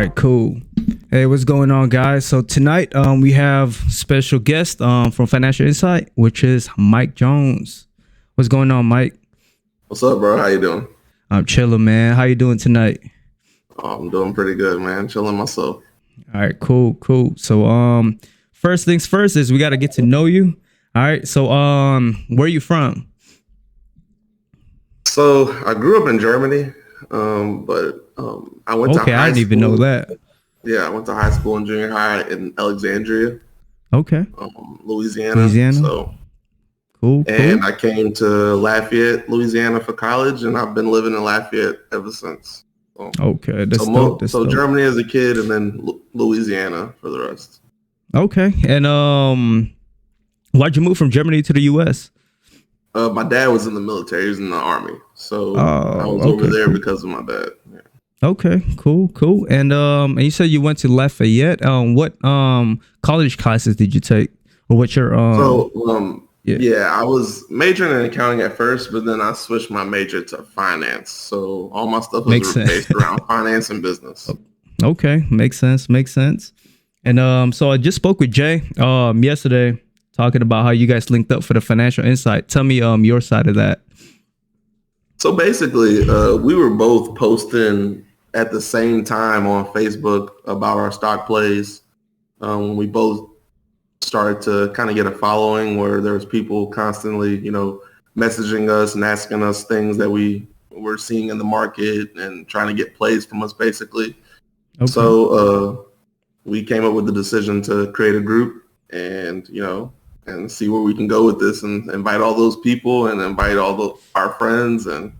right, cool. Hey, what's going on, guys? So tonight, we have special guest from Financial Insight, which is Mike Jones. What's going on, Mike? What's up, bro? How you doing? I'm chilling, man. How you doing tonight? I'm doing pretty good, man. Chilling myself. All right, cool. So, first things first is we got to get to know you. All right. So, where are you from? So I grew up in Germany, but I went to Okay, I high didn't even know school. that. Yeah, I went to high school and junior high in Alexandria, Okay, Louisiana. Louisiana. So, Cool. and I came to Lafayette, Louisiana for college, and I've been living in Lafayette ever since. So, Okay, that's so, dope. That's dope. Germany as a kid, and then Louisiana for the rest. Okay, and why'd you move from Germany to the U.S.? My dad was in the military; he was in the army, so I Oh, was over okay, there cool. because of my dad. Yeah. Okay, cool. And you said you went to Lafayette. What college classes did you take, or what your So, yeah, yeah, I was majoring in accounting at first, but then I switched my major to finance. So all my stuff was makes sense. based around finance and business. Okay, makes sense. And so I just spoke with Jay yesterday, talking about how you guys linked up for the Financial Insight. Tell me your side of that. So basically, we were both posting at the same time on Facebook about our stock plays. We both started to kind of get a following where there was people constantly, messaging us and asking us things that we were seeing in the market and trying to get plays from us, basically. Okay. So we came up with the decision to create a group and see where we can go with this and invite all those people and invite our friends, and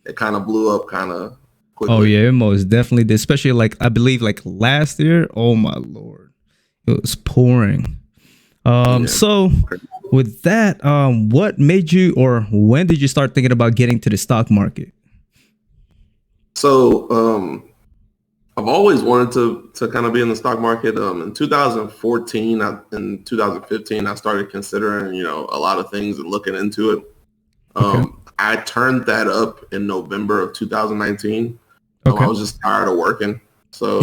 it kind of blew up kind of quickly. Oh yeah, it most definitely did. Especially like I believe like last year. Oh my lord, it was pouring. Yeah. So with that, what made you, or when did you start thinking about getting to the stock market? So I've always wanted to kind of be in the stock market. In 2014 and 2015, I started considering, a lot of things and looking into it. Okay. I turned that up in November of 2019. Okay. I was just tired of working. So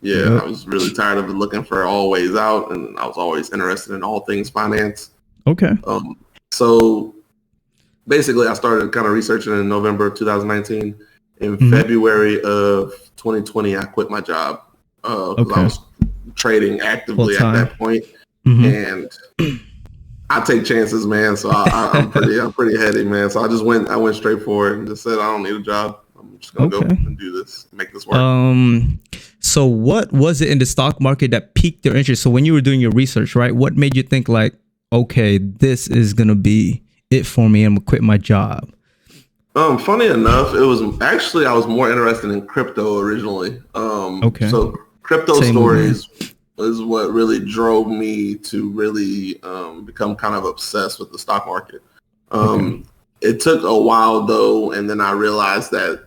yeah, Yep. I was really tired of looking for all ways out, and I was always interested in all things finance. Okay. So basically, I started kind of researching in November of 2019. In Mhm. February of 2020, I quit my job because I was trading actively at Full-time. that point. Mhm. And I take chances, man. So I'm pretty heady, man. So I went straight for it and just said I don't need a job. I'm just gonna go Okay. and do this, make this work. So what was it in the stock market that piqued your interest? So when you were doing your research, right, what made you think like, okay, this is gonna be it for me, I'm gonna quit my job? Funny enough, it was actually I was more interested in crypto originally. Okay. So crypto Same stories is what really drove me to really become kind of obsessed with the stock market. Okay. It took a while though, and then I realized that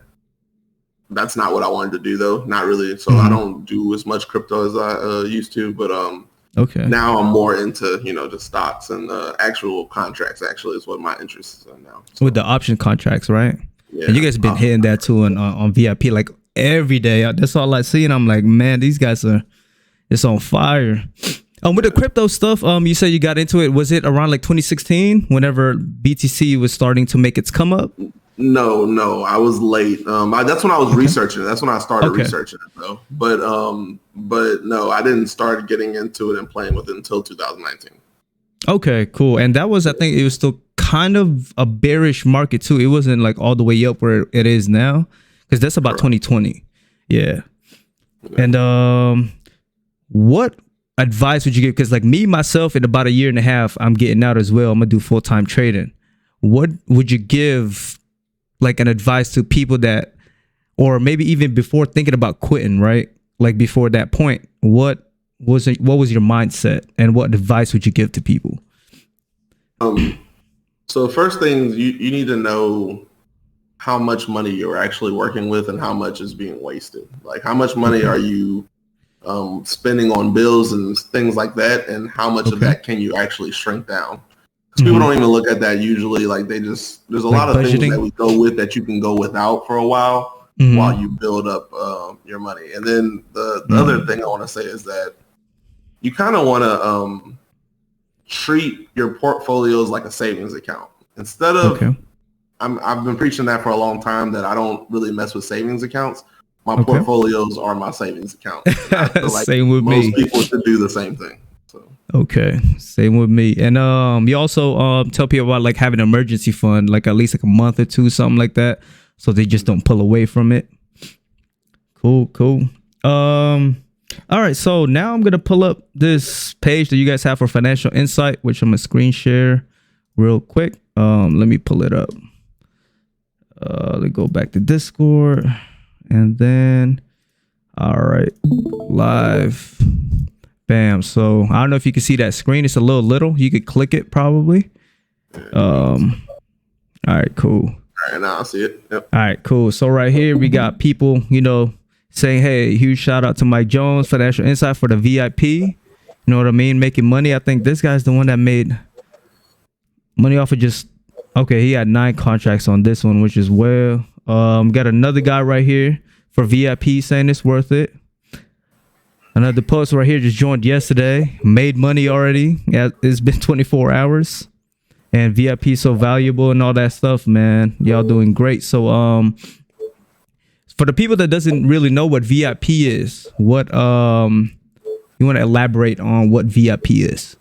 that's not what I wanted to do though. Not really. So I don't do as much crypto as I used to, but Okay. now I'm more into, just stocks and actual contracts actually is what my interest is in now. So, With the option contracts, right? yeah. And you guys been hitting that too on VIP like every day. That's all I see, and I'm like, man, these guys it's on fire. With the crypto stuff, you said you got into it. Was it around like 2016, whenever BTC was starting to make its come up? No, I was late. That's when I was researching it. That's when I started researching it though. But no, I didn't start getting into it and playing with it until 2019. Okay, cool. And that was, I think it was still kind of a bearish market too. It wasn't like all the way up where it is now, because that's about 2020. Yeah. And what advice would you give? Because like me, myself, in about a year and a half, I'm getting out as well. I'm gonna do full-time trading. What would you give like an advice to people that, or maybe even before thinking about quitting, right? Like before that point, what was your mindset, and what advice would you give to people? So first thing, you need to know how much money you're actually working with and how much is being wasted. Like how much money are you spending on bills and things like that, and how much of that can you actually shrink down? Because people don't even look at that usually. Like there's a lot of things that we go with that you can go without for a while. while you build up your money. And then the other thing I want to say is that you kind of want to treat your portfolios like a savings account. Instead of, I've been preaching that for a long time, that I don't really mess with savings accounts. My portfolios are my savings account. I feel like same with most me. people should do the same thing. So. Okay, same with me. And you also tell people about like having an emergency fund, like at least like a month or two, something like that, so they just don't pull away from it. Cool. All right, so now I'm gonna pull up this page that you guys have for financial insight, which I'm gonna screen share real quick. Let me pull it up. Let's go back to Discord, and then all right, live. Bam. So I don't know if you can see that screen. It's a little. You could click it probably. All right, cool. All right, now I see it. Yep. All right, cool. So right here we got people, saying, hey, huge shout out to Mike Jones, Financial Insight, for the VIP. You know what I mean? Making money. I think this guy's the one that made money off of he had 9 contracts on this one, which is well. Got another guy right here for VIP saying it's worth it. Another post right here just joined yesterday, made money already. Yeah, it's been 24 hours, and VIP so valuable and all that stuff, man. Y'all doing great. So, for the people that doesn't really know what VIP is, what you want to elaborate on what VIP is?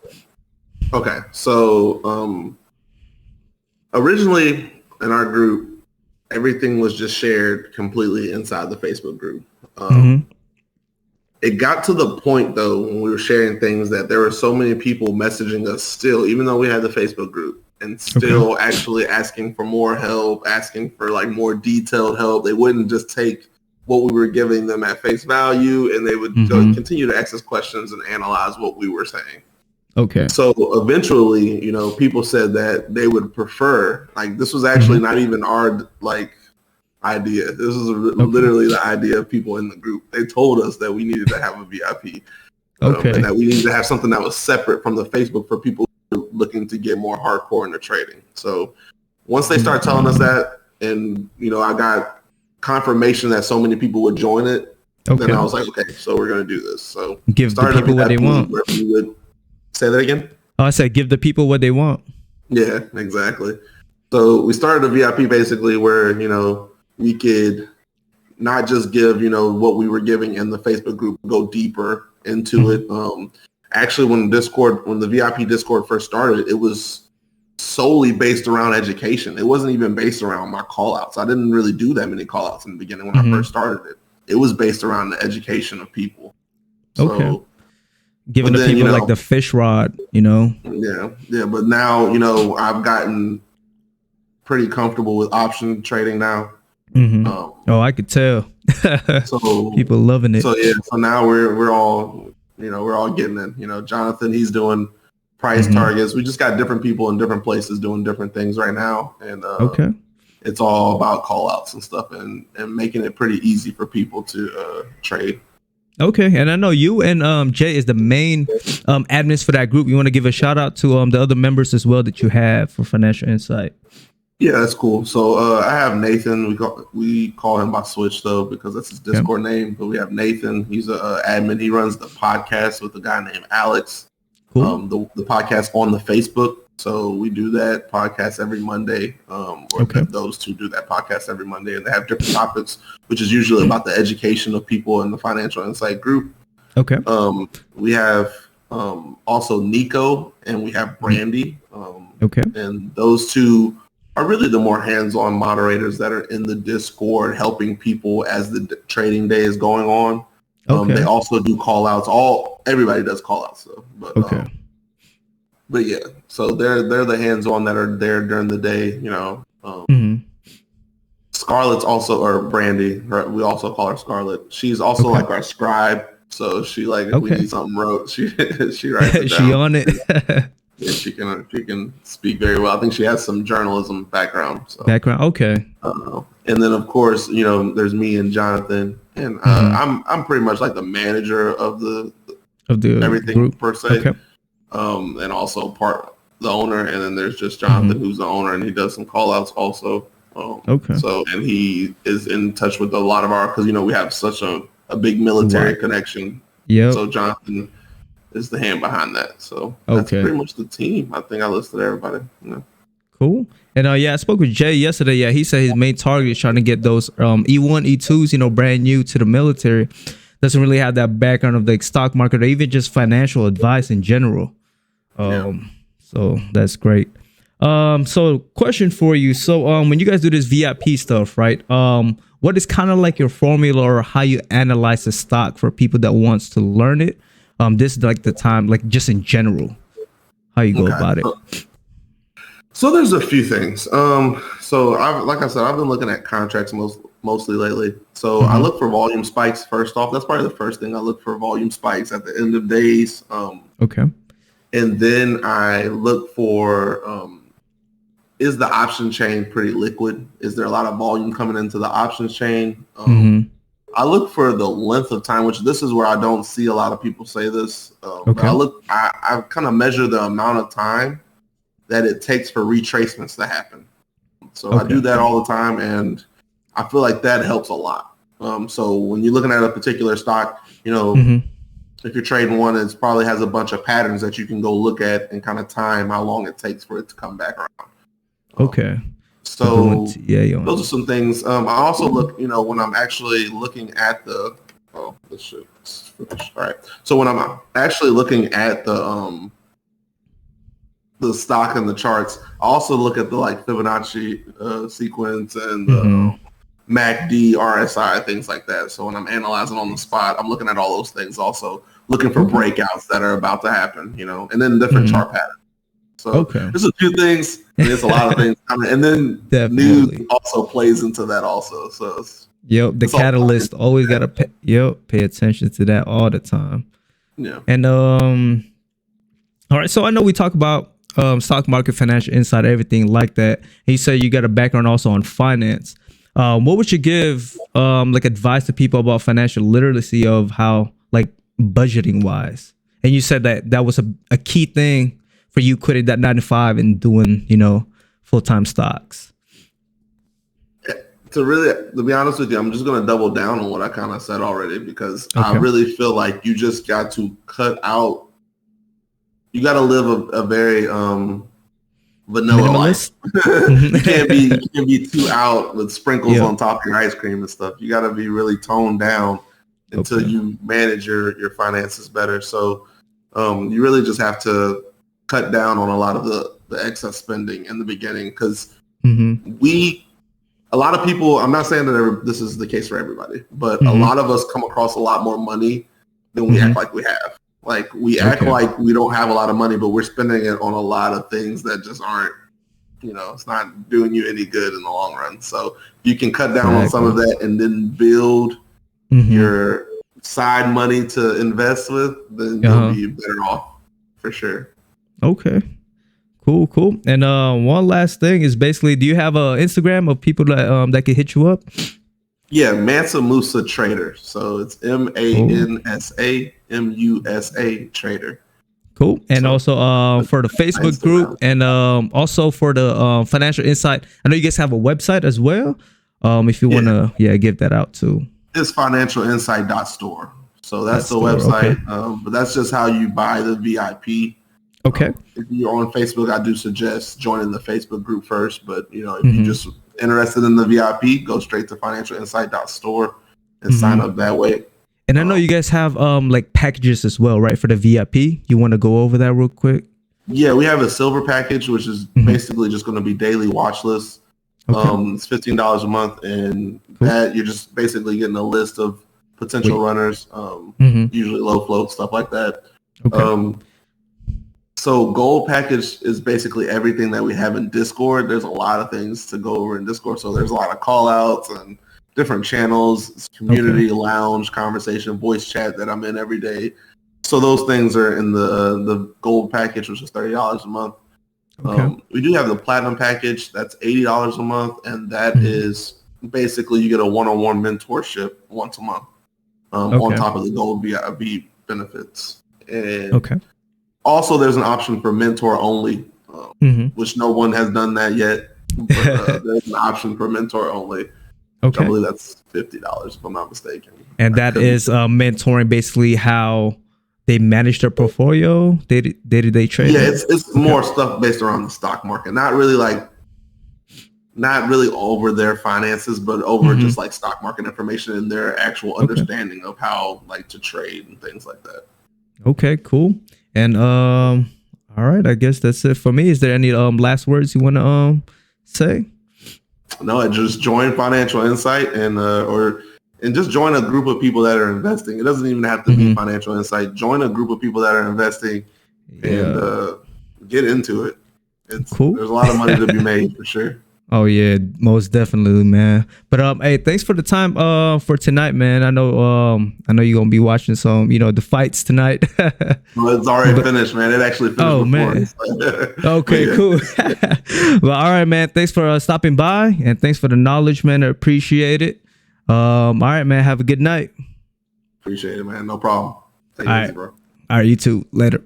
Okay, so originally in our group, everything was just shared completely inside the Facebook group. It got to the point, though, when we were sharing things, that there were so many people messaging us still, even though we had the Facebook group, and still actually asking for more help, asking for like more detailed help. They wouldn't just take what we were giving them at face value, and they would continue to ask us questions and analyze what we were saying. Okay. So eventually, people said that they would prefer, like, this was actually not even our idea. This was literally the idea of people in the group. They told us that we needed to have a VIP. And that we needed to have something that was separate from the Facebook for people looking to get more hardcore into trading. So once they start telling us that, and I got confirmation that so many people would join it, then I was like, okay, so we're going to do this. So give the people what they want. We would say that again. Oh, I said give the people what they want. Yeah, exactly. So we started a VIP basically where we could not just give what we were giving in the Facebook group, go deeper into it. Actually, when the VIP Discord first started, it was solely based around education. It wasn't even based around my call outs. I didn't really do that many call outs in the beginning when I first started it. It was based around the education of people. So, giving the people like the fish rod, Yeah. But now, I've gotten pretty comfortable with option trading now. I could tell. So people loving it. So so now we're all getting in. Jonathan, he's doing price targets. We just got different people in different places doing different things right now, and it's all about call outs and stuff, and making it pretty easy for people to trade. Okay, and I know you and Jay is the main admins for that group. You want to give a shout out to the other members as well that you have for Financial Insight? Yeah, that's cool. So I have Nathan. We call him by switch though because that's his Discord name. But we have Nathan. He's an admin. He runs the podcast with a guy named Alex. Cool. The podcast on the Facebook. So we do that podcast every Monday. Those two do that podcast every Monday, and they have different topics, which is usually about the education of people in the Financial Insight group. Okay. We have also Nico, and we have Brandy. And those two are really the more hands-on moderators that are in the Discord helping people as the trading day is going on. They also do call-outs. Everybody does call-outs though. But yeah, so they're the hands-on that are there during the day. Scarlett's also, or Brandy, right? We also call her Scarlett. She's also like our scribe. So she if we need something wrote, she writes it down. She on it. Yeah, she can speak very well. I think she has some journalism background. So. Okay. And then of course, there's me and Jonathan, and I'm pretty much like the manager of the everything group per se. Okay. And also the owner, and then there's just Jonathan who's the owner, and he does some call outs also. Okay. So, and he is in touch with a lot of our, because we have such a big military Right. connection. Yep. So Jonathan is the hand behind that. So that's Okay. pretty much the team. I think I listed everybody. Yeah. Cool. And I spoke with Jay yesterday. Yeah, he said his main target is trying to get those E1, E2s, brand new to the military. Doesn't really have that background of the stock market or even just financial advice in general. So that's great. So question for you. So when you guys do this VIP stuff, right? What is kind of like your formula or how you analyze the stock for people that wants to learn it? This is like the time, like just in general, how you go about it. So there's a few things. So like I said, I've been looking at contracts mostly lately. So I look for volume spikes first off. That's probably the first thing I look for, volume spikes at the end of days. Okay. And then I look for, is the option chain pretty liquid? Is there a lot of volume coming into the options chain? I look for the length of time, which this is where I don't see a lot of people say this. But I kind of measure the amount of time that it takes for retracements to happen. So I do that all the time, and I feel like that helps a lot. So when you're looking at a particular stock, if you're trading one, it probably has a bunch of patterns that you can go look at and kind of time how long it takes for it to come back around. So those are some things. I also look, when I'm actually looking at this shit's finished. All right. So when I'm actually looking at the stock and the charts, I also look at the Fibonacci sequence and the MACD, RSI, things like that. So when I'm analyzing on the spot, I'm looking at all those things, also looking for breakouts that are about to happen, and then different chart patterns. So there's a few things, and there's a lot of things. And then news also plays into that also. So the catalyst always got to pay attention to that all the time. Yeah. And all right, so I know we talk about stock market, financial insight, everything like that. And you said you got a background also on finance. What would you give advice to people about financial literacy of how budgeting wise? And you said that was a key thing for you quitting that 9 to 5 and doing full-time stocks. To be honest with you, I'm just going to double down on what I kind of said already, because I really feel like you just got to cut out. You got to live a very vanilla life. You can't be too out with sprinkles on top of your ice cream and stuff. You got to be really toned down until you manage your finances better. So you really just have to cut down on a lot of the excess spending in the beginning, because a lot of people, I'm not saying that this is the case for everybody, but a lot of us come across a lot more money than we act like we have. We act like we don't have a lot of money, but we're spending it on a lot of things that just aren't, it's not doing you any good in the long run. So you can cut down on some of that and then build your side money to invest with, then you'll be better off for sure. Okay. Cool. And one last thing is basically, do you have a Instagram of people that can hit you up? Yeah, Mansa Musa Trader. So it's MANSAMUSA Trader. Cool. And also for the Facebook group, and also for the financial insight, I know you guys have a website as well. If you want to give that out too. It's financialinsight.store. So that's the website. Okay. But that's just how you buy the VIP. Okay. If you're on Facebook, I do suggest joining the Facebook group first. But if you're just interested in the VIP, go straight to financialinsight.store and sign up that way. And I know you guys have packages as well, right? For the VIP. You want to go over that real quick? Yeah, we have a silver package, which is basically just going to be daily watch lists. It's $15 a month, and that you're just basically getting a list of potential runners, usually low float, stuff like that. So gold package is basically everything that we have in Discord. There's a lot of things to go over in Discord. So there's a lot of call outs and different channels, community lounge, conversation, voice chat that I'm in every day. So those things are in the gold package, which is $30 a month. We do have the platinum package. That's $80 a month. And that is basically you get a one-on-one mentorship once a month on top of the gold VIP benefits. And also there's an option for mentor only, which no one has done that yet. But there's an option for mentor only. Okay. I believe that's $50 if I'm not mistaken. And that is mentoring, basically how they manage their portfolio. Day-to-day trading. Yeah, it's more stuff based around the stock market. Not really over their finances, but over just like stock market information and their actual understanding of how like to trade and things like that. Okay, cool. And all right, I guess that's it for me. Is there any last words you want to say? No, just join Financial Insight and just join a group of people that are investing. It doesn't even have to be Financial Insight. Join a group of people that are investing and get into it. It's cool. There's a lot of money to be made for sure. Oh yeah, most definitely, man. But hey, thanks for the time for tonight, man. I know you're gonna be watching some, the fights tonight. Well, it's already finished, man. It actually finished. Oh man. Okay, cool. Well, all right, man. Thanks for stopping by and thanks for the knowledge, man. I appreciate it. All right, man. Have a good night. Appreciate it, man. No problem. Take it easy, bro. All right, you too. Later.